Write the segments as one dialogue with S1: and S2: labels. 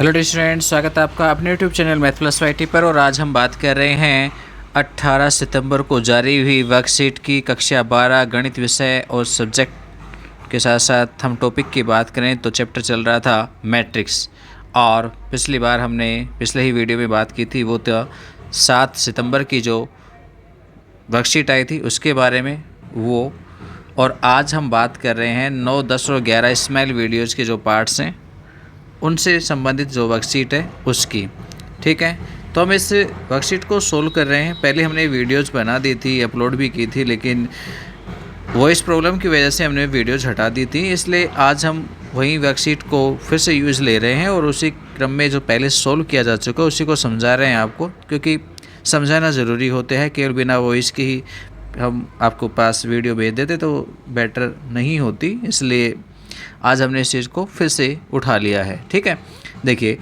S1: Hello dear students, स्वागत है आपका अपने YouTube channel math plus YT पर। और आज हम बात कर रहे हैं 18 सितंबर को जारी हुई वर्कशीट की कक्षा 12 गणित विषय और सब्जेक्ट के साथ साथ हम टॉपिक की बात करें तो चैप्टर चल रहा था मैट्रिक्स। और पिछली बार हमने पिछले ही वीडियो में बात की थी वो तो 7 सितंबर की जो वर्कशीट आई थी उसके बारे में वो। और आज हम बात कर रहे हैं 9, 10 और 11 स्माइल वीडियोज़ के जो पार्ट्स हैं उनसे संबंधित जो वर्कशीट है उसकी। ठीक है, तो हम इस वर्कशीट को सोल्व कर रहे हैं। पहले हमने वीडियोज़ बना दी थी, अपलोड भी की थी, लेकिन वॉइस प्रॉब्लम की वजह से हमने वीडियोज़ हटा दी थी। इसलिए आज हम वही वर्कशीट को फिर से यूज़ ले रहे हैं और उसी क्रम में जो पहले सोल्व किया जा चुका है उसी को समझा रहे हैं आपको, क्योंकि समझाना ज़रूरी होते हैं। केवल बिना वॉइस के ही हम आपको पास वीडियो भेज देते तो बेटर नहीं होती, इसलिए आज हमने इस चीज़ को फिर से उठा लिया है। ठीक है, देखिए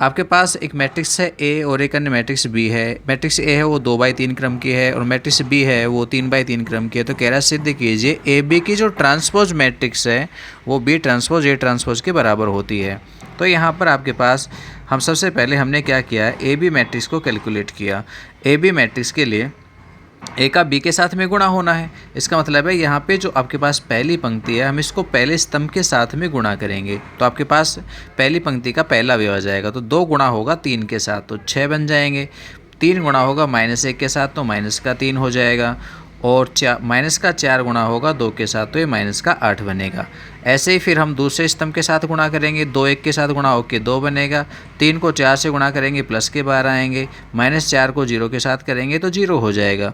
S1: आपके पास एक मैट्रिक्स है ए और एक अन्य मैट्रिक्स बी है। मैट्रिक्स ए है वो 2/3 क्रम की है और मैट्रिक्स बी है वो 3/3 क्रम की है। तो कह रहा सिद्ध कीजिए ए बी की जो ट्रांसपोज मैट्रिक्स है वो बी ट्रांसपोज ए ट्रांसपोज के बराबर होती है। तो यहाँ पर आपके पास हम सबसे पहले हमने क्या किया है, ए बी मैट्रिक्स को कैलकुलेट किया। ए बी मैट्रिक्स के लिए ए का बी के साथ में गुणा होना है। इसका मतलब है यहाँ पे जो आपके पास पहली पंक्ति है हम इसको पहले स्तंभ के साथ में गुणा करेंगे। तो आपके पास पहली पंक्ति का पहला अवयव आ जाएगा, तो 2 गुणा होगा 3 के साथ तो 6 बन जाएंगे। 3 गुणा होगा -1 के साथ तो -3 हो जाएगा। और -4 गुणा होगा 2 के साथ तो ये -8 बनेगा। ऐसे ही फिर हम दूसरे स्तंभ के साथ गुणा करेंगे, 2 1 के साथ गुणा होकर 2 बनेगा। 3 को 4 से गुणा करेंगे प्लस के 12 आएंगे। -4 को 0 के साथ करेंगे तो 0 हो जाएगा।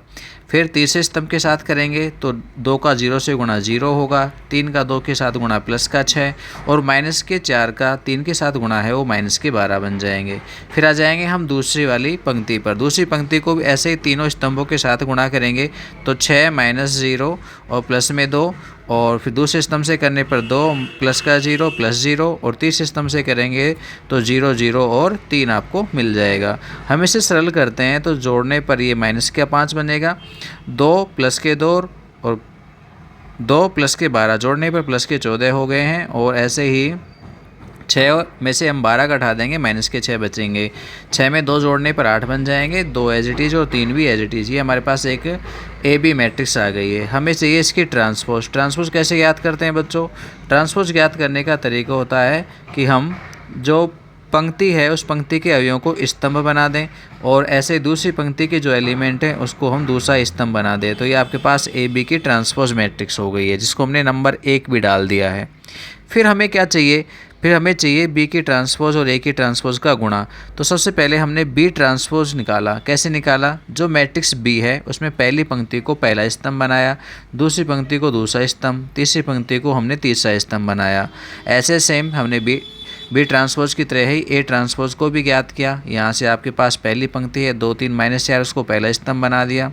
S1: फिर तीसरे स्तंभ के साथ करेंगे तो 2 का 0 से गुणा 0 होगा। 3 का 2 के साथ गुणा प्लस का 6 और -4 का 3 के साथ गुणा है वो -12 बन जाएंगे। फिर आ जाएंगे हम दूसरी वाली पंक्ति पर। दूसरी पंक्ति को भी ऐसे ही तीनों स्तंभों के साथ गुणा करेंगे तो 6 -0 और प्लस में 2, और फिर दूसरे स्तंभ से करने पर 2 प्लस का 0 प्लस 0 और तीसरे स्तंभ से करेंगे तो 0 0 और 3 आपको मिल जाएगा। हम इसे सरल करते हैं तो जोड़ने पर ये -5 बनेगा। 2 प्लस के 2 और 2 प्लस के 12 जोड़ने पर प्लस के 14 हो गए हैं। और ऐसे ही 6 में से हम 12 घटा देंगे, -6 बचेंगे। 6 में 2 जोड़ने पर 8 बन जाएंगे। 2 एज इट इज़ और 3 भी एज इट इज़। ये हमारे पास एक ए बी मैट्रिक्स आ गई है। हमें चाहिए इसकी ट्रांसपोज। ट्रांसपोज कैसे ज्ञात करते हैं बच्चों? ट्रांसपोज ज्ञात करने का तरीका होता है कि हम जो पंक्ति है उस पंक्ति के अवयवों को स्तंभ बना दें और ऐसे दूसरी पंक्ति के जो एलिमेंट हैं उसको हम दूसरा स्तंभ बना दें। तो ये आपके पास ए बी की ट्रांसपोज मैट्रिक्स हो गई है, जिसको हमने नंबर 1 भी डाल दिया है। फिर हमें क्या चाहिए? फिर हमें चाहिए बी की ट्रांसपोज और ए की ट्रांसपोज का गुणा। तो सबसे पहले हमने बी ट्रांसपोज निकाला। कैसे निकाला? जो मैट्रिक्स बी है उसमें पहली पंक्ति को पहला स्तंभ बनाया, दूसरी पंक्ति को दूसरा स्तंभ, तीसरी पंक्ति को हमने तीसरा स्तंभ बनाया। ऐसे सेम हमने बी ट्रांसपोज की तरह ही ए ट्रांसपोज को भी ज्ञात किया। यहाँ से आपके पास पहली पंक्ति है 2 3 -4 उसको पहला स्तंभ बना दिया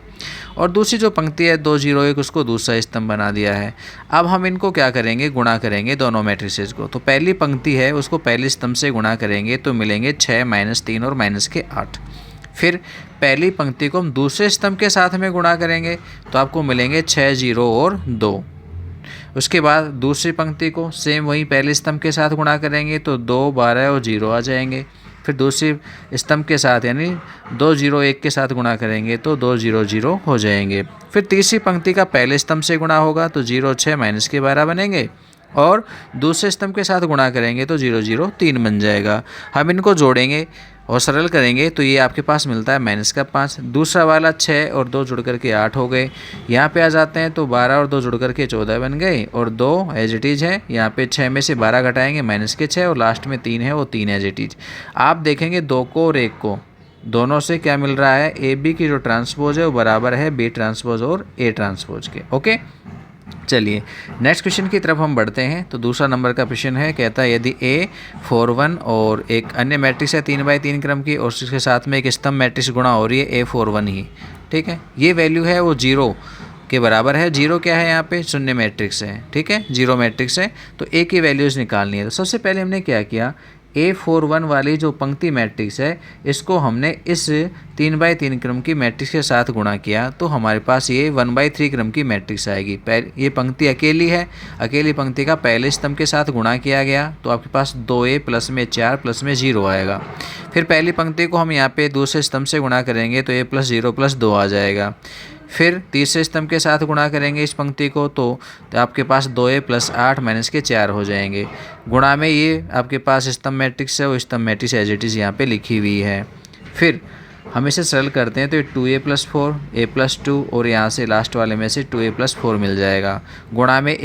S1: और दूसरी जो पंक्ति है 2 0 1 उसको दूसरा स्तंभ बना दिया है। अब हम इनको क्या करेंगे? गुणा करेंगे दोनों मैट्रिसेस को। तो पहली पंक्ति है उसको पहले स्तंभ से गुणा करेंगे तो मिलेंगे 6 -3 और -8। फिर पहली पंक्ति को हम दूसरे स्तंभ के साथ में गुणा करेंगे तो आपको मिलेंगे 6 0 और 2। उसके बाद दूसरी पंक्ति को सेम वही पहले स्तंभ के साथ गुणा करेंगे तो 2 12 और 0 आ जाएंगे। फिर दूसरी स्तंभ के साथ यानी 2 0 1 के साथ गुणा करेंगे तो 2 0 0 हो जाएंगे। फिर तीसरी पंक्ति का पहले स्तंभ से गुणा होगा तो 0 6 -12 बनेंगे और दूसरे स्तंभ के साथ गुणा करेंगे तो 0 0 3 बन जाएगा। हम इनको जोड़ेंगे और सरल करेंगे तो ये आपके पास मिलता है -5। दूसरा वाला 6 और 2 जुड़ करके 8 हो गए। यहाँ पे आ जाते हैं तो 12 और 2 जुड़ करके 14 बन गए और 2 एज इट इज़ है। यहाँ पे 6 में से 12 घटाएंगे -6 और लास्ट में 3 है वो 3 एज इट इज़। आप देखेंगे 2 को और 1 को, दोनों से क्या मिल रहा है? ए बी की जो ट्रांसपोज है वो बराबर है बी ट्रांसपोज और ए ट्रांसपोज के। ओके, चलिए नेक्स्ट क्वेश्चन की तरफ हम बढ़ते हैं। तो दूसरा नंबर का क्वेश्चन है, कहता है यदि A 4 1 और एक अन्य मैट्रिक्स है 3/3 क्रम की और उसके साथ में एक स्तंभ मैट्रिक्स गुणा हो रही है A 4 1 ही। ठीक है, ये वैल्यू है वो 0 के बराबर है। 0 क्या है? यहाँ पे शून्य मैट्रिक्स है। ठीक है, 0 मैट्रिक्स है तो A की वैल्यूज़ निकालनी है। तो सबसे पहले हमने क्या किया, A41 वाली जो पंक्ति मैट्रिक्स है इसको हमने इस 3/3 क्रम की मैट्रिक्स के साथ गुणा किया तो हमारे पास ये 1/3 क्रम की मैट्रिक्स आएगी। ये पंक्ति अकेली है, अकेली पंक्ति का पहले स्तंभ के साथ गुणा किया गया तो आपके पास 2A प्लस में 4 प्लस में 0 आएगा। फिर पहली पंक्ति को हम यहाँ पे दूसरे स्तंभ से गुणा करेंगे तो A प्लस 0 प्लस 2 आ जाएगा। फिर तीसरे स्तंभ के साथ गुणा करेंगे इस पंक्ति को तो आपके पास 2A प्लस 8 माइनस के 4 हो जाएंगे। गुणा में ये आपके पास स्तंभ मैट्रिक्स है, वो स्तंभ मैट्रिक्स एज इट इज़ यहाँ पे लिखी हुई है। फिर हम इसे सरल करते हैं तो ये 2A प्लस 4 A प्लस 2 और यहाँ से लास्ट वाले में से 2A प्लस 4 मिल जाएगा। गुणा में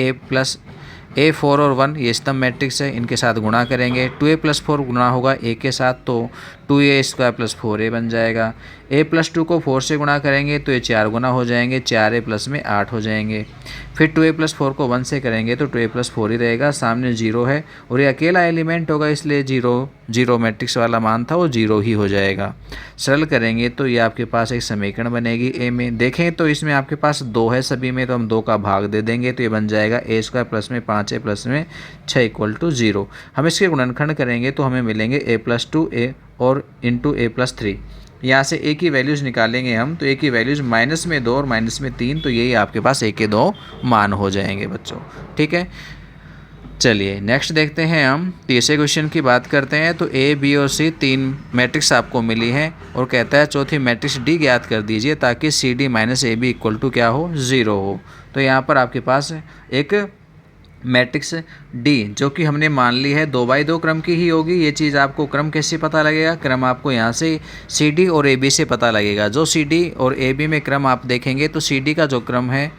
S1: A4 और 1 ये स्तंभ मैट्रिक्स है, इनके साथ गुणा करेंगे। 2A प्लस 4 गुणा होगा A के साथ तो 2A स्क्वायर प्लस 4A बन जाएगा। A प्लस 2 को 4 से गुणा करेंगे तो ये 4 गुना हो जाएंगे, 4A प्लस में 8 हो जाएंगे। फिर 2A प्लस 4 को 1 से करेंगे तो 2A प्लस 4 ही रहेगा, सामने 0 है और ये अकेला एलिमेंट होगा इसलिए 0 मैट्रिक्स वाला मान था वो 0 ही हो जाएगा। सरल करेंगे तो ये आपके पास एक समीकरण बनेगी A में। देखें तो इसमें आपके पास 2 है सभी में तो हम 2 का भाग दे देंगे तो ये बन जाएगा A स्क्वायर प्लस में 5A प्लस में 6 इक्वल टू 0। हम इसके गुणनखंड करेंगे तो हमें मिलेंगे A प्लस 2A और इंटू A प्लस 3। यहाँ से A की वैल्यूज़ निकालेंगे हम तो A की वैल्यूज़ माइनस में 2 और माइनस में 3 तो यही आपके पास A के 2 मान हो जाएंगे बच्चों। ठीक है, चलिए नेक्स्ट देखते हैं हम तीसरे क्वेश्चन की बात करते हैं। तो A, B और C 3 मैट्रिक्स आपको मिली है और कहता है चौथी मैट्रिक्स D ज्ञात कर दीजिए ताकि CD minus AB equal to क्या हो, 0 हो। तो यहाँ पर आपके पास एक मैट्रिक्स D जो कि हमने मान ली है 2/2 क्रम की ही होगी। ये चीज़ आपको क्रम कैसे पता लगेगा, क्रम आपको यहाँ से CD और AB से पता लगेगा। जो CD और AB में क्रम आप देखेंगे तो CD का जो क्रम है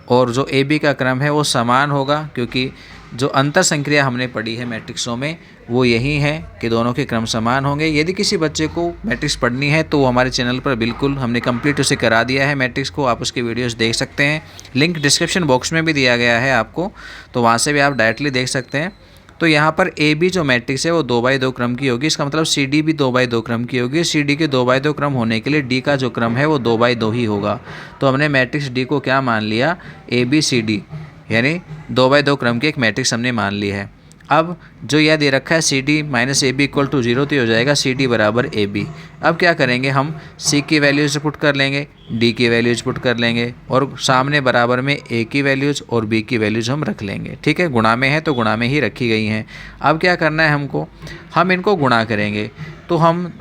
S1: और जो AB का क्रम है वो समान होगा, क्योंकि जो अंतर संक्रिया हमने पढ़ी है मैट्रिक्सों में वो यही है कि दोनों के क्रम समान होंगे। यदि किसी बच्चे को मैट्रिक्स पढ़नी है तो हमारे चैनल पर बिल्कुल हमने कंप्लीट उसे करा दिया है मैट्रिक्स को, आप उसकी वीडियोस देख सकते हैं। लिंक डिस्क्रिप्शन बॉक्स में भी दिया गया है आपको, तो वहाँ से भी आप डायरेक्टली देख सकते हैं। तो यहाँ पर AB जो मैट्रिक्स है वो 2/2 क्रम की होगी, इसका मतलब CD भी 2/2 क्रम की होगी। CD के 2/2 क्रम होने के लिए D का जो क्रम है वो 2/2 ही होगा। तो हमने मैट्रिक्स D को क्या मान लिया, ABCD यानी 2/2 क्रम की एक मैट्रिक्स हमने मान ली है। अब जो यह दे रखा है CD minus AB equal to 0 तो हो जाएगा CD बराबर AB। अब क्या करेंगे, हम C की वैल्यूज़ पुट कर लेंगे, D की वैल्यूज़ पुट कर लेंगे और सामने बराबर में A की वैल्यूज़ और B की वैल्यूज़ हम रख लेंगे। ठीक है, गुणा में है तो गुणा में ही रखी गई हैं। अब क्या करना है हमको, हम इनको गुणा करेंगे तो हम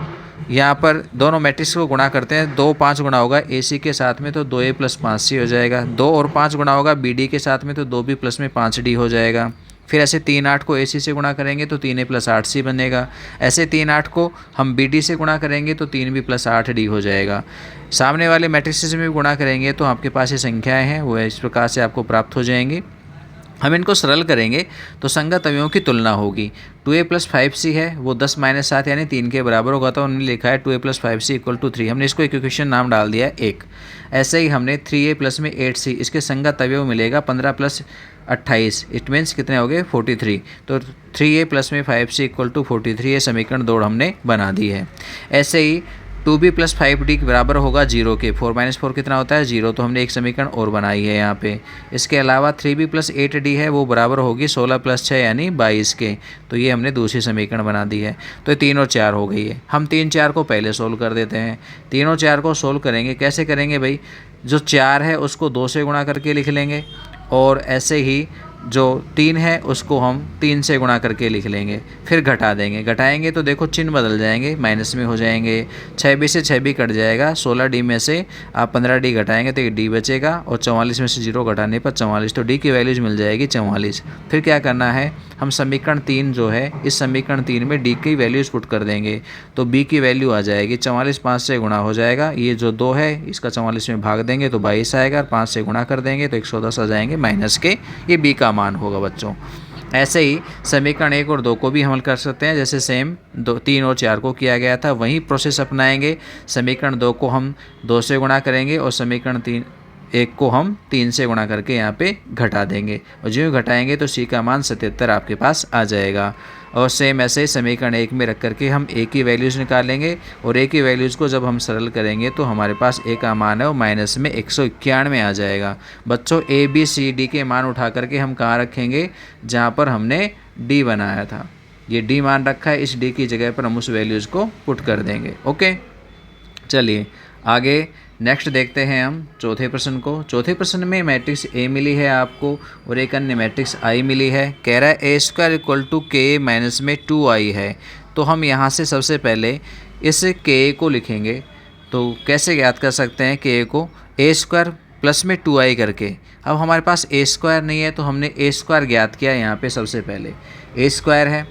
S1: यहाँ पर दोनों मैट्रिक्स को गुणा करते हैं। 2 5 गुणा होगा AC के साथ में तो 2A प्लस 5C हो जाएगा। 2 और 5 गुणा होगा BD के साथ में तो 2B प्लस में 5D हो जाएगा। फिर ऐसे 3 8 को AC से गुणा करेंगे तो 3A प्लस 8C बनेगा। ऐसे 3 8 को हम BD से गुणा करेंगे तो 3B प्लस 8D हो जाएगा। सामने वाले मैट्रिक्स में भी गुणा करेंगे तो आपके पास ये संख्याएँ हैं वो इस प्रकार से आपको प्राप्त हो जाएंगी। हम इनको सरल करेंगे तो संगत अवयवों की तुलना होगी। 2A प्लस 5C है वो 10 माइनस 7 यानी 3 के बराबर होगा, तो हमने लिखा है 2A plus 5C equal to 3। हमने इसको इक्वेशन नाम डाल दिया है 1। ऐसे ही हमने 3A प्लस में 8C, इसके संगत अवयव मिलेगा 15 प्लस 28, इट मीन्स कितने हो गए 43। तो 3A प्लस में 5C इक्वल टू 43 ये समीकरण 2 हमने बना दी है। ऐसे ही 2B प्लस 5D के बराबर होगा 0 के। 4 माइनस 4 कितना होता है 0, तो हमने एक समीकरण और बनाई है यहाँ पे। इसके अलावा 3B प्लस 8D है वो बराबर होगी 16 प्लस 6 यानी 22 के, तो ये हमने दूसरी समीकरण बना दी है। तो 3 और 4 हो गई है। हम 3 4 को पहले सोल्व कर देते हैं। 3 और 4 को सोल्व करेंगे, कैसे करेंगे भाई, जो 4 है उसको 2 से गुणा करके लिख लेंगे और ऐसे ही जो 3 है उसको हम 3 से गुणा करके लिख लेंगे, फिर घटा देंगे। घटाएंगे तो देखो चिन्ह बदल जाएंगे, माइनस में हो जाएंगे। 6B से 6B कट जाएगा, 16D में से आप 15D घटाएंगे तो एक D बचेगा और 44 में से 0 घटाने पर 44, तो D की वैल्यूज मिल जाएगी 44। फिर क्या करना है, हम समीकरण 3 जो है इस समीकरण 3 में D की वैल्यूज पुट कर देंगे तो B की वैल्यू आ जाएगी 44, 5 से गुणा हो जाएगा। ये जो 2 है इसका 44 में भाग देंगे तो 22 आएगा और 5 से गुणा कर देंगे तो 110 आ जाएंगे माइनस के, ये B का मान होगा बच्चों। ऐसे ही समीकरण 1 और 2 को भी हल कर सकते हैं, जैसे सेम 3 और 4 को किया गया था वही प्रोसेस अपनाएंगे। समीकरण 2 को हम 2 से गुणा करेंगे और समीकरण 1 को हम 3 से गुणा करके यहाँ पे घटा देंगे और जो घटाएंगे तो C का मान 77 आपके पास आ जाएगा। और सेम ऐसे ही समीकरण 1 में रख करके हम A की वैल्यूज़ निकालेंगे और A की वैल्यूज़ को जब हम सरल करेंगे तो हमारे पास A का मान है वो माइनस में 191 आ जाएगा। बच्चों A B C D के मान उठा करके हम कहाँ रखेंगे, जहाँ पर हमने D बनाया था। ये डी मान रखा है, इस डी की जगह पर हम उस वैल्यूज़ को पुट कर देंगे। ओके, चलिए आगे नेक्स्ट देखते हैं हम चौथे प्रश्न को। चौथे प्रश्न में मैट्रिक्स ए मिली है आपको और एक अन्य मैट्रिक्स आई मिली है। कह रहा है ए स्क्वायर इक्वल टू के माइनस में 2i है। तो हम यहाँ से सबसे पहले इस के को लिखेंगे। तो कैसे ज्ञात कर सकते हैं के को? ए स्क्वायर प्लस में 2i करके। अब हमारे पास ए स्क्वायर नहीं है तो हमने ए स्क्वायर ज्ञात किया। यहाँ पे सबसे पहले ए स्क्वायर है।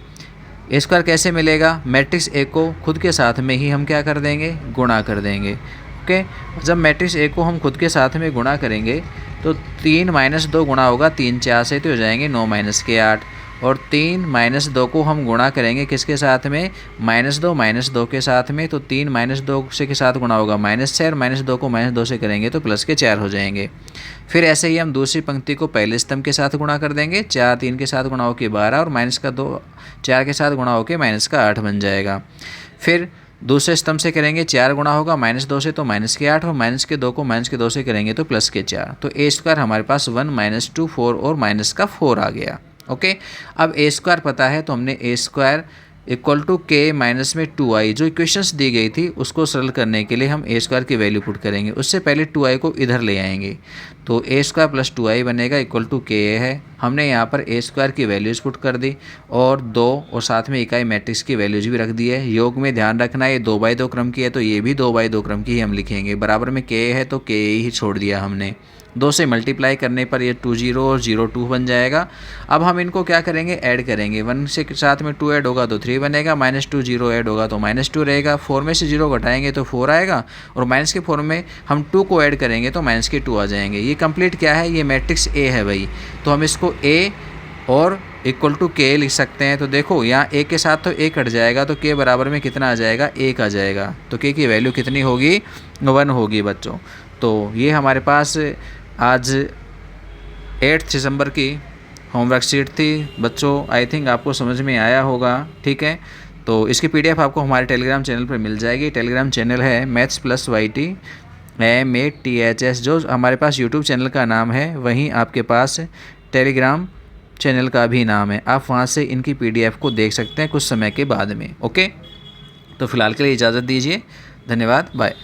S1: ए स्क्वायर कैसे मिलेगा? मैट्रिक्स ए को खुद के साथ में ही हम क्या कर देंगे? गुणा कर देंगे। ओके, जब मैट्रिक्स ए को हम खुद के साथ में गुणा करेंगे तो 3 माइनस 2 गुणा होगा 3 4 से, तो हो जाएंगे 9 माइनस के 8। और 3 माइनस 2 को हम गुणा करेंगे किसके साथ में? माइनस 2 के साथ में। तो 3 माइनस 2 से के साथ गुणा होगा -6 और -2 को -2 से करेंगे तो प्लस के 4 हो जाएंगे। फिर ऐसे ही हम दूसरी पंक्ति को पहले स्तंभ के साथ गुणा कर देंगे। 4 3 के साथ गुणा होकर 12 और माइनस का 2 4 के साथ गुणा होकर माइनस का 8 बन जाएगा। फिर दूसरे स्तंभ से करेंगे 4 गुणा होगा -2 से तो माइनस के 8 और माइनस के 2 को माइनस के 2 से करेंगे तो प्लस के 4। तो ए स्क्वायर हमारे पास 1 - 2 4 और माइनस का 4 आ गया। ओके, अब ए स्क्वायर पता है तो हमने ए स्क्वायर इक्वल टू के माइनस में 2i जो इक्वेशंस दी गई थी उसको सरल करने के लिए हम ए स्क्वायर की वैल्यू पुट करेंगे। उससे पहले 2i को इधर ले आएंगे तो ए स्क्वायर प्लस 2i बनेगा इक्वल टू के है। हमने यहाँ पर ए स्क्वायर की वैल्यूज़ पुट कर दी और 2 और साथ में इकाई मैट्रिक्स की वैल्यूज भी रख दी है। योग में ध्यान रखना ये 2/2 क्रम की है तो ये भी 2/2 क्रम की ही हम लिखेंगे। बराबर में के है तो के ही छोड़ दिया हमने। 2 से मल्टीप्लाई करने पर ये 2 0 और 0 2 बन जाएगा। अब हम इनको क्या करेंगे? ऐड करेंगे। 1 से साथ में 2 ऐड होगा तो 3 बनेगा, -2 0 ऐड होगा तो -2 रहेगा। 4 में से 0 घटाएंगे तो 4 आएगा और माइनस के 4 में हम 2 को ऐड करेंगे तो माइनस के 2 आ जाएंगे। ये कंप्लीट क्या है? ये मैट्रिक्स ए है भाई। तो हम इसको ए और इक्वल टू के लिख सकते हैं। तो देखो यहाँ ए के साथ तो ए कट जाएगा तो के बराबर में कितना आ जाएगा? 1 आ जाएगा। तो के की वैल्यू कितनी होगी? 1 होगी बच्चों। तो ये हमारे पास आज 8 दिसंबर की होमवर्क शीट थी बच्चों। आई थिंक आपको समझ में आया होगा। ठीक है, तो इसकी पीडीएफ आपको हमारे टेलीग्राम चैनल पर मिल जाएगी। टेलीग्राम चैनल है maths+yt MATHS। जो हमारे पास यूट्यूब चैनल का नाम है वहीं आपके पास टेलीग्राम चैनल का भी नाम है। आप वहां से इनकी पीडीएफ को देख सकते हैं कुछ समय के बाद में। ओके, तो फिलहाल के लिए इजाज़त दीजिए। धन्यवाद, बाय।